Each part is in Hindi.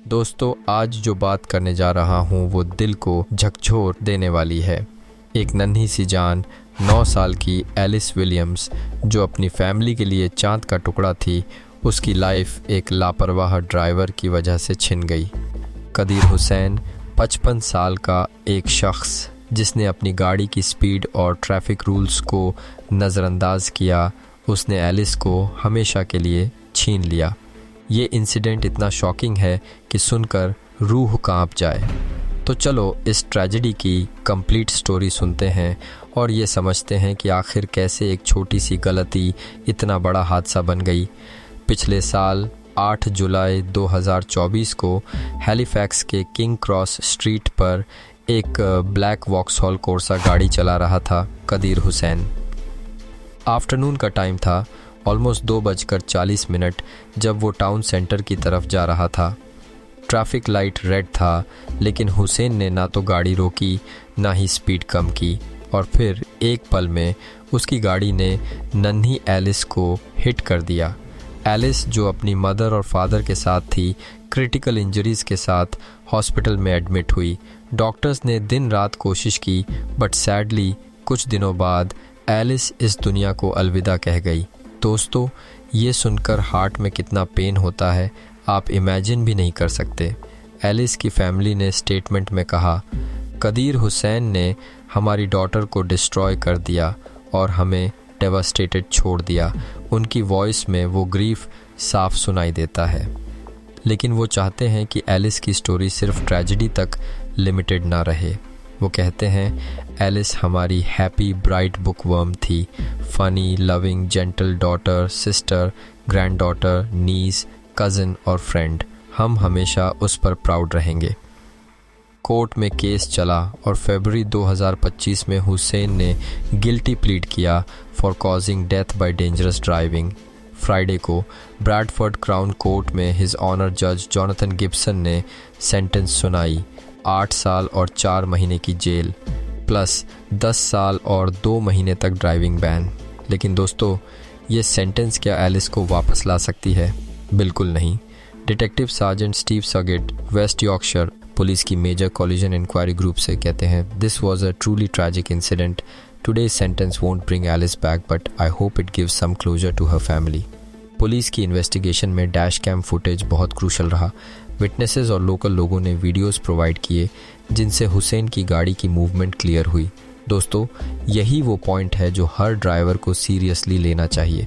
दोस्तों, आज जो बात करने जा रहा हूँ वो दिल को झकझोर देने वाली है। एक नन्ही सी जान 9 साल की एलिस विलियम्स, जो अपनी फैमिली के लिए चांद का टुकड़ा थी, उसकी लाइफ एक लापरवाह ड्राइवर की वजह से छिन गई। कदीर हुसैन 55 साल का एक शख्स जिसने अपनी गाड़ी की स्पीड और ट्रैफिक रूल्स को नज़रअंदाज किया, उसने एलिस को हमेशा के लिए छीन लिया। ये इंसिडेंट इतना शॉकिंग है कि सुनकर रूह कांप जाए। तो चलो इस ट्रेजेडी की कंप्लीट स्टोरी सुनते हैं और ये समझते हैं कि आखिर कैसे एक छोटी सी गलती इतना बड़ा हादसा बन गई। पिछले साल 8 जुलाई 2024 को हैलिफैक्स के किंग क्रॉस स्ट्रीट पर एक ब्लैक वॉक्सहॉल कोर्सा गाड़ी चला रहा था कदीर हुसैन। आफ्टरनून का टाइम था, ऑलमोस्ट 2:40 जब वो टाउन सेंटर की तरफ जा रहा था। ट्रैफिक लाइट रेड था, लेकिन हुसैन ने ना तो गाड़ी रोकी ना ही स्पीड कम की, और फिर एक पल में उसकी गाड़ी ने नन्ही एलिस को हिट कर दिया। एलिस, जो अपनी मदर और फादर के साथ थी, क्रिटिकल इंजरीज के साथ हॉस्पिटल में एडमिट हुई। डॉक्टर्स ने दिन रात कोशिश की, बट सैडली कुछ दिनों बाद एलिस इस दुनिया को अलविदा कह गई। दोस्तों, ये सुनकर हार्ट में कितना पेन होता है आप इमेजिन भी नहीं कर सकते। एलिस की फैमिली ने स्टेटमेंट में कहा, कदीर हुसैन ने हमारी डॉटर को डिस्ट्रॉय कर दिया और हमें डेवास्टेटेड छोड़ दिया। उनकी वॉइस में वो ग्रीफ साफ सुनाई देता है, लेकिन वो चाहते हैं कि एलिस की स्टोरी सिर्फ ट्रेजेडी तक लिमिटेड ना रहे। वो कहते हैं, एलिस हमारी हैप्पी ब्राइट बुकवर्म थी, funny, loving, gentle daughter, sister, granddaughter, niece, cousin और फ्रेंड। हम हमेशा उस पर प्राउड रहेंगे। कोर्ट में केस चला और फरवरी 2025 में हुसैन ने गिल्टी प्लीड किया for causing death by dangerous driving. Friday को ब्रैडफोर्ड क्राउन कोर्ट में हिज ऑनर जज जोनाथन गिब्सन ने सेंटेंस सुनाई, 8 साल और 4 महीने की जेल प्लस 10 साल और 2 महीने तक ड्राइविंग बैन। लेकिन दोस्तों, ये सेंटेंस क्या एलिस को वापस ला सकती है? बिल्कुल नहीं। Detective Sergeant Steve Saget, West Yorkshire Police की मेजर कॉलिजन इंक्वायरी ग्रुप से कहते हैं, this was a truly tragic incident. Today's sentence won't bring Alice back, but I hope it gives some closure to her family. Police की इन्वेस्टिगेशन में डैश कैम फुटेज बहुत क्रूशल रहा। विटनेसेस और लोकल लोगों ने वीडियोस प्रोवाइड किए जिनसे हुसैन की गाड़ी की मूवमेंट क्लियर हुई। दोस्तों, यही वो पॉइंट है जो हर ड्राइवर को सीरियसली लेना चाहिए।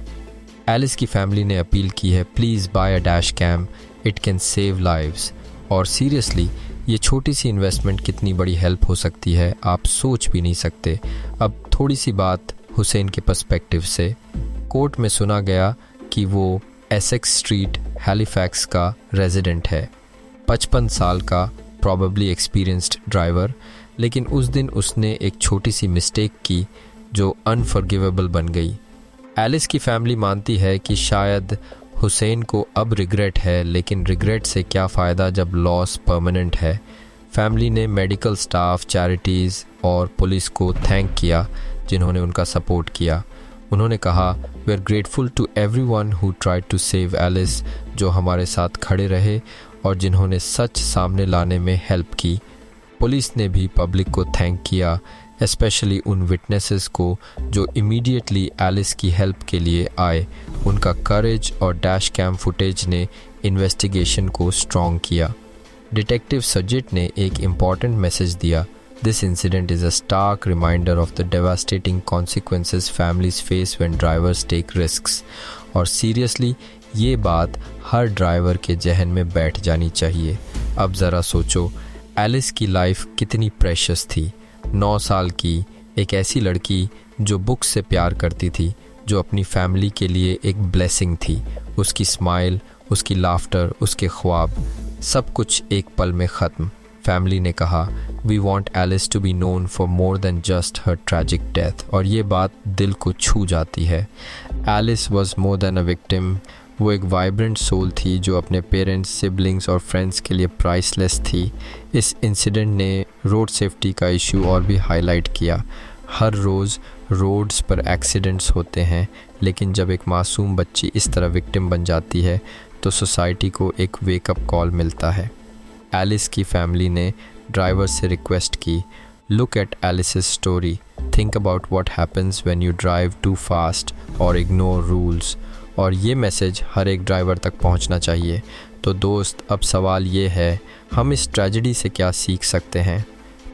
एलिस की फैमिली ने अपील की है, please buy a dash cam, it can save lives. और सीरियसली, ये छोटी सी इन्वेस्टमेंट कितनी बड़ी हेल्प हो सकती है आप सोच भी नहीं सकते। अब थोड़ी सी बात हुसैन के पर्सपेक्टिव से। कोर्ट में सुना गया कि वो एसेक्स स्ट्रीट हैलिफैक्स का रेजिडेंट है, 55 साल का, प्रॉबेबली एक्सपीरियंस्ड ड्राइवर। लेकिन उस दिन उसने एक छोटी सी मिस्टेक की जो अनफॉरगिवेबल बन गई। एलिस की फैमिली मानती है कि शायद हुसैन को अब रिग्रेट है, लेकिन रिग्रेट से क्या फ़ायदा जब लॉस परमानेंट है। फैमिली ने मेडिकल स्टाफ, चैरिटीज़ और पुलिस को थैंक किया जिन्होंने उनका सपोर्ट किया। उन्होंने कहा, we are grateful to everyone who tried to save Alice, जो हमारे साथ खड़े रहे और जिन्होंने सच सामने लाने में हेल्प की। पुलिस ने भी पब्लिक को थैंक किया, स्पेशली उन विटनेसेस को जो इमीडिएटली एलिस की हेल्प के लिए आए। उनका करेज और डैश कैम फुटेज ने इन्वेस्टिगेशन को स्ट्रॉन्ग किया। डिटेक्टिव सजेट ने एक इम्पॉर्टेंट मैसेज दिया, this incident is a stark reminder of the devastating consequences families face when drivers take risks. और सीरियसली, ये बात हर ड्राइवर के जहन में बैठ जानी चाहिए। अब ज़रा सोचो, एलिस की लाइफ कितनी प्रेशियस थी। 9 साल की एक ऐसी लड़की जो बुक से प्यार करती थी, जो अपनी फैमिली के लिए एक ब्लेसिंग थी। उसकी स्माइल, उसकी लाफ्टर, उसके ख्वाब, सब कुछ एक पल में ख़त्म। फैमिली ने कहा, we want Alice to be known for more than just her tragic death. और ये बात दिल को छू जाती है। Alice was more than a victim. वो एक वाइब्रेंट सोल थी जो अपने पेरेंट्स, सिबलिंग्स और फ्रेंड्स के लिए प्राइसलेस थी। इस इंसिडेंट ने रोड सेफ्टी का इशू और भी हाईलाइट किया। हर रोज़ रोड्स पर एक्सीडेंट्स होते हैं, लेकिन जब एक मासूम बच्ची इस तरह विक्टिम बन जाती है तो सोसाइटी को एक वेकअप कॉल मिलता है। एलिस की फैमिली ने ड्राइवर से रिक्वेस्ट की, look at Alice's story, think about what happens when you drive too fast और इग्नोर रूल्स। और ये मैसेज हर एक ड्राइवर तक पहुंचना चाहिए। तो दोस्त, अब सवाल ये है, हम इस ट्रेजेडी से क्या सीख सकते हैं?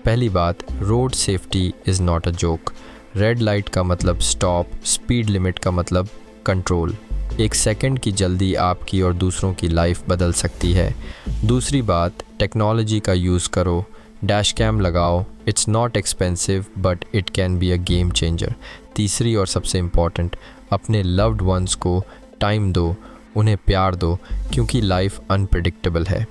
पहली बात, road safety is not a joke. Red light का मतलब स्टॉप, स्पीड लिमिट का मतलब कंट्रोल। एक सेकंड की जल्दी आपकी और दूसरों की लाइफ बदल सकती है। दूसरी बात, टेक्नोलॉजी का यूज़ करो, डैश कैम लगाओ, it's not expensive but it can be a game changer. तीसरी और सबसे इम्पॉर्टेंट, अपने लव्ड वंस को टाइम दो, उन्हें प्यार दो, क्योंकि लाइफ अनप्रिडिक्टेबल है।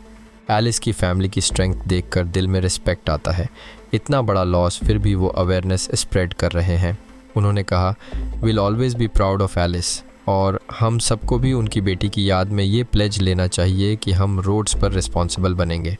एलिस की फैमिली की स्ट्रेंथ देखकर दिल में रिस्पेक्ट आता है। इतना बड़ा लॉस, फिर भी वो अवेयरनेस स्प्रेड कर रहे हैं। उन्होंने कहा, will always be proud of Alice. और हम सबको भी उनकी बेटी की याद में ये प्लेज लेना चाहिए कि हम रोड्स पर रिस्पॉन्सिबल बनेंगे।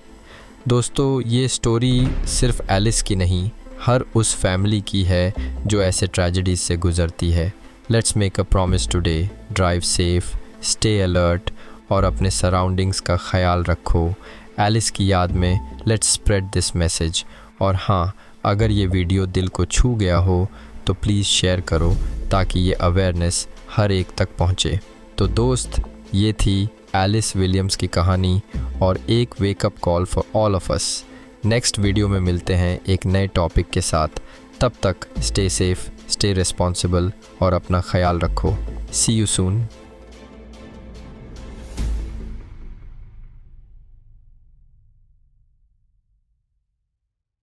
दोस्तों, ये स्टोरी सिर्फ एलिस की नहीं, हर उस फैमिली की है जो ऐसे ट्रेजेडीज से गुजरती है। Let's make a promise today, drive safe, stay alert और अपने सराउंडिंग्स का ख्याल रखो। एलिस की याद में लेट्स स्प्रेड दिस मैसेज। और हाँ, अगर ये वीडियो दिल को छू गया हो तो प्लीज़ शेयर करो ताकि ये अवेयरनेस हर एक तक पहुँचे। तो दोस्त, ये थी एलिस विलियम्स की कहानी और एक wake up call for all of us. Next video में मिलते हैं एक नए टॉपिक के साथ। तब तक स्टे सेफ, स्टे रिस्पॉन्सिबल और अपना ख्याल रखो। सी यू सून।